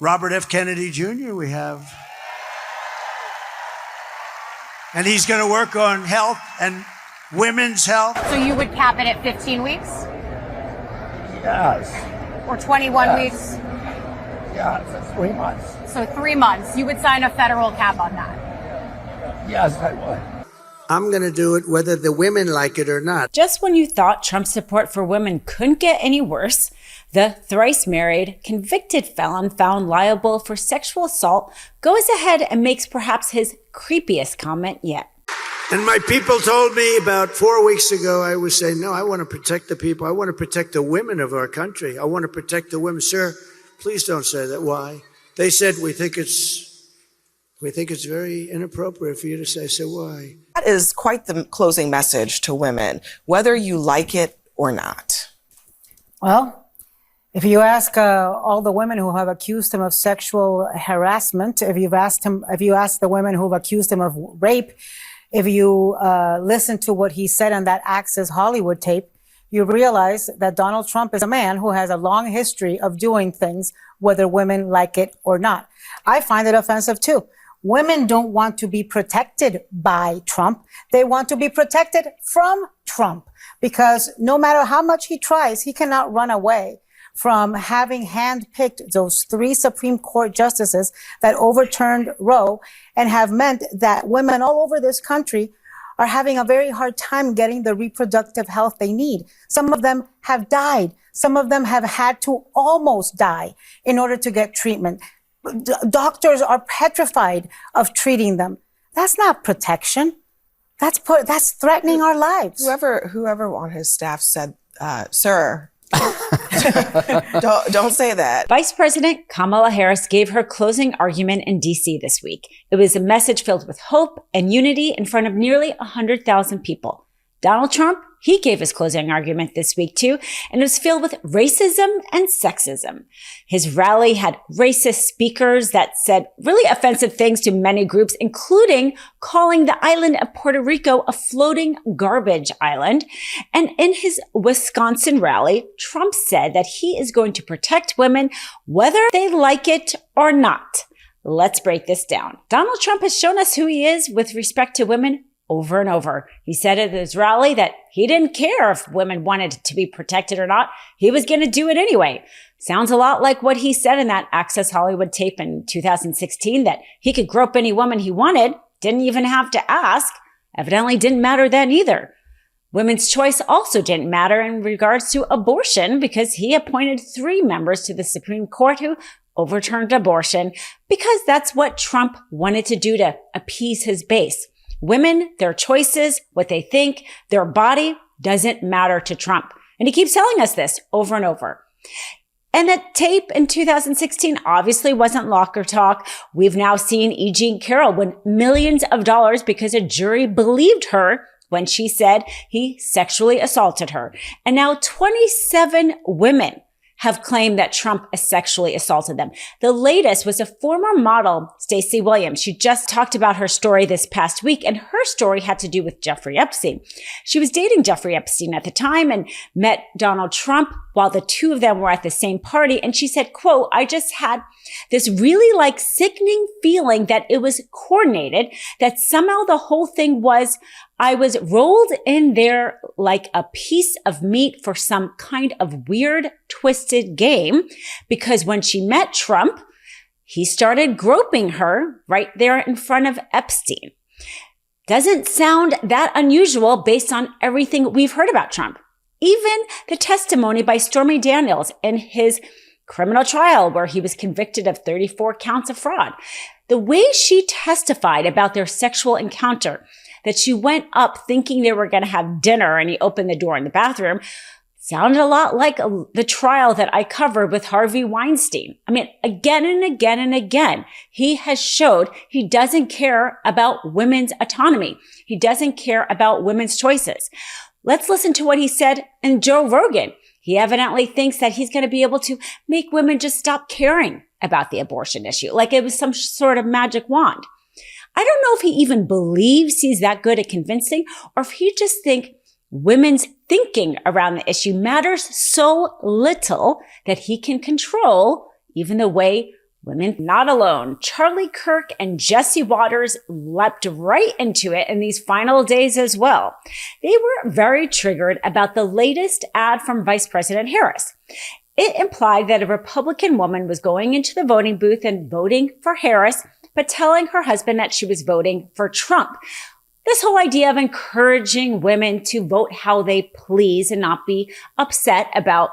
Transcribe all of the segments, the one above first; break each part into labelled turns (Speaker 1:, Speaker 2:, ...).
Speaker 1: Robert F. Kennedy Jr. we have. And he's going to work on health and women's health.
Speaker 2: So you would cap it at 15 weeks?
Speaker 3: Yes.
Speaker 2: Or 21 weeks?
Speaker 3: Yeah, for 3 months.
Speaker 2: So 3 months. You would sign a federal cap on that?
Speaker 3: Yes, I would.
Speaker 1: I'm going to do it whether the women like it or not.
Speaker 4: Just when you thought Trump's support for women couldn't get any worse, the thrice-married, convicted felon found liable for sexual assault goes ahead and makes perhaps his creepiest comment yet.
Speaker 1: And my people told me about 4 weeks ago, I was saying, no, I want to protect the people. I want to protect the women of our country. I want to protect the women. Sir, please don't say that. Why? They said, we think it's very inappropriate for you to say. So why?
Speaker 5: That is quite the closing message to women, whether you like it or not.
Speaker 6: Well, if you ask all the women who have accused him of sexual harassment, if you ask the women who have accused him of rape, if you listen to what he said on that Access Hollywood tape, you realize that Donald Trump is a man who has a long history of doing things, whether women like it or not. I find it offensive too. Women don't want to be protected by Trump. They want to be protected from Trump, because no matter how much he tries, he cannot run away from having handpicked those 3 Supreme Court justices that overturned Roe and have meant that women all over this country are having a very hard time getting the reproductive health they need. Some of them have died. Some of them have had to almost die in order to get treatment. Doctors are petrified of treating them. That's not protection. That's threatening our lives.
Speaker 5: Whoever on his staff said, sir, don't say that.
Speaker 4: Vice President Kamala Harris gave her closing argument in D.C. this week. It was a message filled with hope and unity in front of nearly 100,000 people. Donald Trump, he gave his closing argument this week too, and it was filled with racism and sexism. His rally had racist speakers that said really offensive things to many groups, including calling the island of Puerto Rico a floating garbage island. And in his Wisconsin rally, Trump said that he is going to protect women whether they like it or not. Let's break this down. Donald Trump has shown us who he is with respect to women over and over. He said at his rally that he didn't care if women wanted to be protected or not. He was going to do it anyway. Sounds a lot like what he said in that Access Hollywood tape in 2016, that he could grope any woman he wanted, didn't even have to ask. Evidently didn't matter then either. Women's choice also didn't matter in regards to abortion, because he appointed 3 members to the Supreme Court who overturned abortion, because that's what Trump wanted to do to appease his base. Women, their choices, what they think, their body doesn't matter to Trump. And he keeps telling us this over and over. And that tape in 2016 obviously wasn't locker talk. We've now seen E. Jean Carroll win millions of dollars because a jury believed her when she said he sexually assaulted her. And now 27 women have claimed that Trump sexually assaulted them. The latest was a former model, Stacey Williams. She just talked about her story this past week, and her story had to do with Jeffrey Epstein. She was dating Jeffrey Epstein at the time and met Donald Trump while the 2 of them were at the same party. And she said, quote, I just had this really sickening feeling that it was coordinated, that somehow the whole thing was, I was rolled in there like a piece of meat for some kind of weird, twisted game, because when she met Trump, he started groping her right there in front of Epstein. Doesn't sound that unusual based on everything we've heard about Trump. Even the testimony by Stormy Daniels in his criminal trial where he was convicted of 34 counts of fraud. The way she testified about their sexual encounter, that she went up thinking they were going to have dinner and he opened the door in the bathroom, sounded a lot like the trial that I covered with Harvey Weinstein. I mean, again and again and again, he has showed he doesn't care about women's autonomy. He doesn't care about women's choices. Let's listen to what he said in Joe Rogan. He evidently thinks that he's going to be able to make women just stop caring about the abortion issue, like it was some sort of magic wand. I don't know if he even believes he's that good at convincing, or if he just thinks women's thinking around the issue matters so little that he can control even the way Women not alone. Charlie Kirk and Jesse Waters leapt right into it in these final days as well. They were very triggered about the latest ad from Vice President Harris. It implied that a Republican woman was going into the voting booth and voting for Harris, but telling her husband that she was voting for Trump. This whole idea of encouraging women to vote how they please and not be upset about,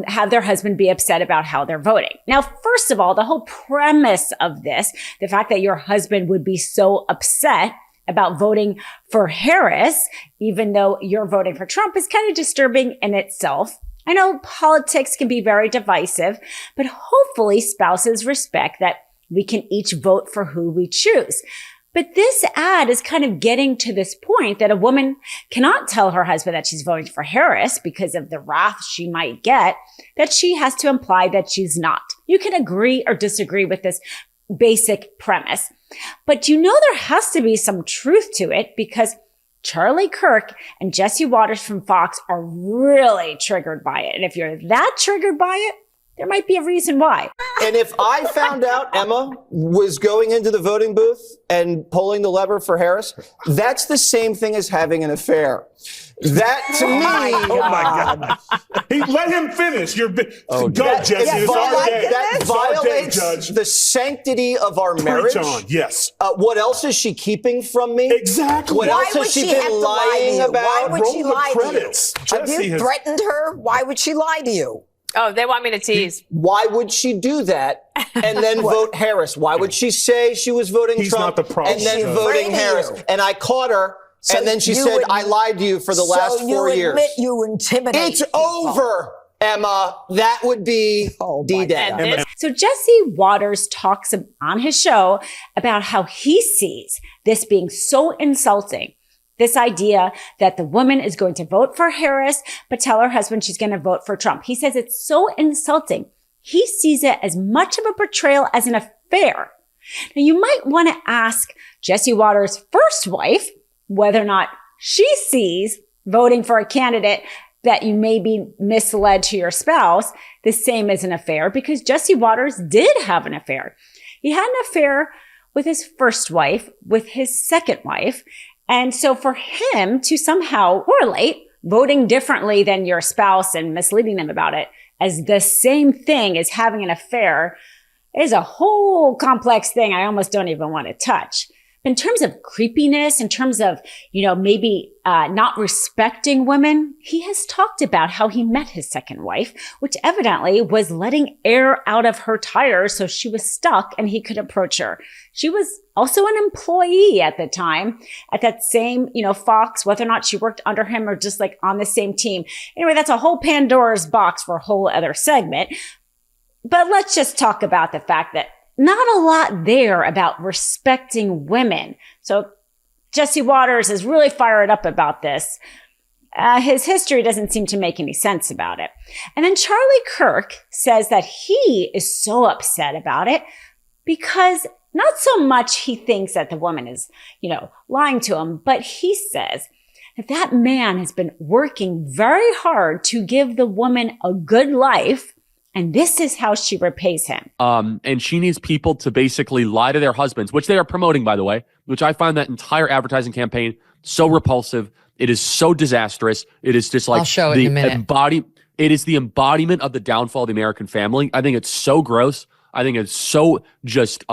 Speaker 4: have their husband be upset about how they're voting. Now, first of all, the whole premise of this, the fact that your husband would be so upset about voting for Harris, even though you're voting for Trump, is kind of disturbing in itself. I know politics can be very divisive, but hopefully spouses respect that we can each vote for who we choose. But this ad is kind of getting to this point that a woman cannot tell her husband that she's voting for Harris because of the wrath she might get, that she has to imply that she's not. You can agree or disagree with this basic premise, but there has to be some truth to it because Charlie Kirk and Jesse Waters from Fox are really triggered by it. And if you're that triggered by it, there might be a reason why.
Speaker 7: And if I found out Emma was going into the voting booth and pulling the lever for Harris, that's the same thing as having an affair. That to me,
Speaker 8: oh my God! Let him finish. Go, Jesse. It's our day.
Speaker 7: That violates the sanctity of our marriage.
Speaker 8: Preach on. Yes.
Speaker 7: What else is she keeping from me?
Speaker 8: Exactly.
Speaker 7: What else has she been lying about?
Speaker 9: Why would she lie to you?
Speaker 8: Jesse
Speaker 9: Have you threatened her? Why would she lie to you?
Speaker 10: Oh, they want me to tease.
Speaker 7: Why would she do that and then vote Harris? Why would she say she was voting Trump
Speaker 8: not the problem.
Speaker 7: and then voting Harris? And I caught her, and then she said, I lied to you for the last 4 years.
Speaker 9: So you admit you intimidate
Speaker 7: It's
Speaker 9: people.
Speaker 7: over, Emma. That would be D-Day.
Speaker 4: So Jesse Waters talks on his show about how he sees this being so insulting. This idea that the woman is going to vote for Harris, but tell her husband she's going to vote for Trump. He says it's so insulting. He sees it as much of a betrayal as an affair. Now, you might want to ask Jesse Waters' first wife whether or not she sees voting for a candidate that you may be misled to your spouse the same as an affair, because Jesse Waters did have an affair. He had an affair with his first wife, with his second wife. And so for him to somehow correlate voting differently than your spouse and misleading them about it as the same thing as having an affair is a whole complex thing I almost don't even want to touch. In terms of creepiness, in terms of, maybe not respecting women, he has talked about how he met his second wife, which evidently was letting air out of her tires so she was stuck and he could approach her. She was also an employee at the time at that same, Fox, whether or not she worked under him or just like on the same team. Anyway, that's a whole Pandora's box for a whole other segment. But let's just talk about the fact that not a lot there about respecting women. So Jesse Waters is really fired up about this. His history doesn't seem to make any sense about it. And then Charlie Kirk says that he is so upset about it because not so much he thinks that the woman is, lying to him, but he says that that man has been working very hard to give the woman a good life. And this is how she repays him.
Speaker 11: And she needs people to basically lie to their husbands, which they are promoting, by the way, which I find that entire advertising campaign so repulsive. It is so disastrous. It is just like
Speaker 10: I'll show it in a minute.
Speaker 11: It is the embodiment of the downfall of the American family. I think it's so gross. I think it's so just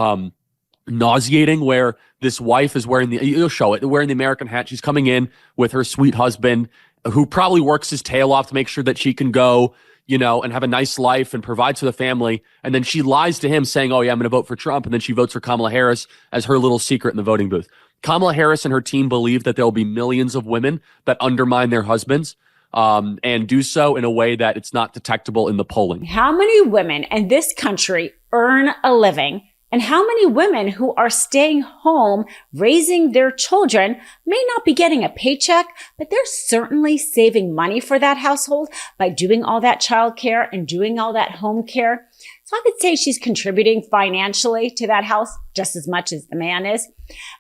Speaker 11: nauseating where this wife is wearing you'll show it, wearing the American hat. She's coming in with her sweet husband who probably works his tail off to make sure that she can go, and have a nice life and provide for the family. And then she lies to him saying, oh yeah, I'm going to vote for Trump. And then she votes for Kamala Harris as her little secret in the voting booth. Kamala Harris and her team believe that there will be millions of women that undermine their husbands and do so in a way that it's not detectable in the polling.
Speaker 4: How many women in this country earn a living? And how many women who are staying home raising their children may not be getting a paycheck, but they're certainly saving money for that household by doing all that child care and doing all that home care. So I could say she's contributing financially to that house just as much as the man is.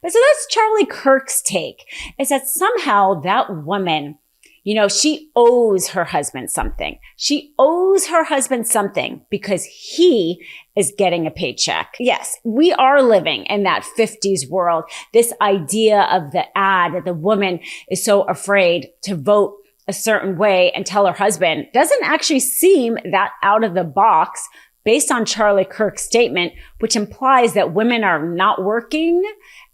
Speaker 4: But so that's Charlie Kirk's take, is that somehow that woman, You know, she owes her husband something. She owes her husband something because he is getting a paycheck. Yes, we are living in that 50s world. This idea of the ad that the woman is so afraid to vote a certain way and tell her husband doesn't actually seem that out of the box based on Charlie Kirk's statement, which implies that women are not working.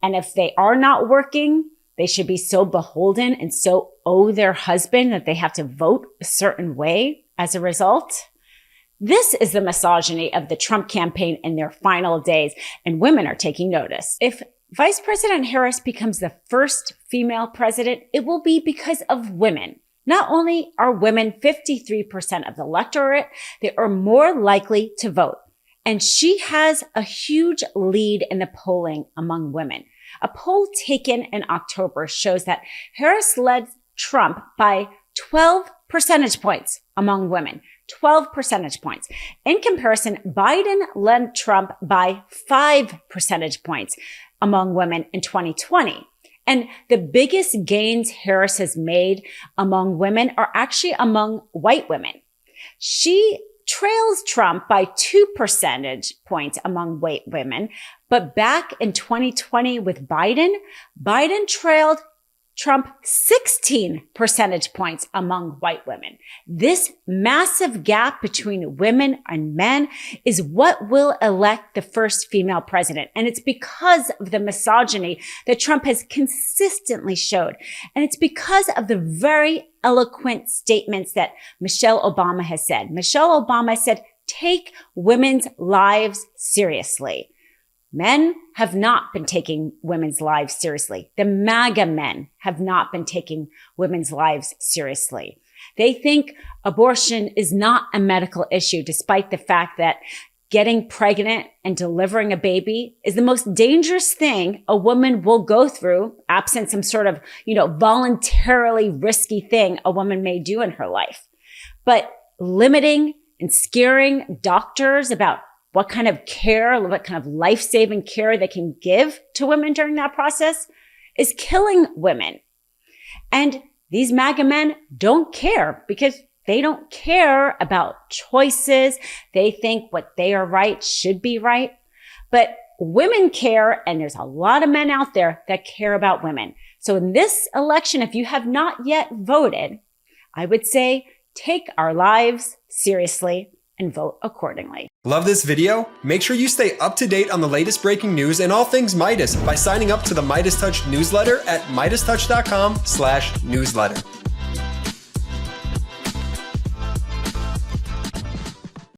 Speaker 4: And if they are not working, they should be so beholden and so owe their husband that they have to vote a certain way as a result. This is the misogyny of the Trump campaign in their final days, and women are taking notice. If Vice President Harris becomes the first female president, it will be because of women. Not only are women 53% of the electorate, they are more likely to vote. And she has a huge lead in the polling among women. A poll taken in October shows that Harris led Trump by 12 percentage points among women. 12 percentage points. In comparison, Biden led Trump by 5 percentage points among women in 2020. And the biggest gains Harris has made among women are actually among white women. She trails Trump by 2 percentage points among white women. But back in 2020 with Biden, Biden trailed Trump 16 percentage points among white women. This massive gap between women and men is what will elect the first female president. And it's because of the misogyny that Trump has consistently showed. And it's because of the very eloquent statements that Michelle Obama has said. Michelle Obama said, take women's lives seriously. Men have not been taking women's lives seriously. The MAGA men have not been taking women's lives seriously. They think abortion is not a medical issue, despite the fact that getting pregnant and delivering a baby is the most dangerous thing a woman will go through, absent some sort of, voluntarily risky thing a woman may do in her life. But limiting and scaring doctors about what kind of care, what kind of life-saving care they can give to women during that process is killing women. And these MAGA men don't care because they don't care about choices. They think what they are right should be right. But women care, and there's a lot of men out there that care about women. So in this election, if you have not yet voted, I would say take our lives seriously and vote accordingly.
Speaker 12: Love this video? Make sure you stay up to date on the latest breaking news and all things Meidas by signing up to the MeidasTouch newsletter at MeidasTouch.com/newsletter.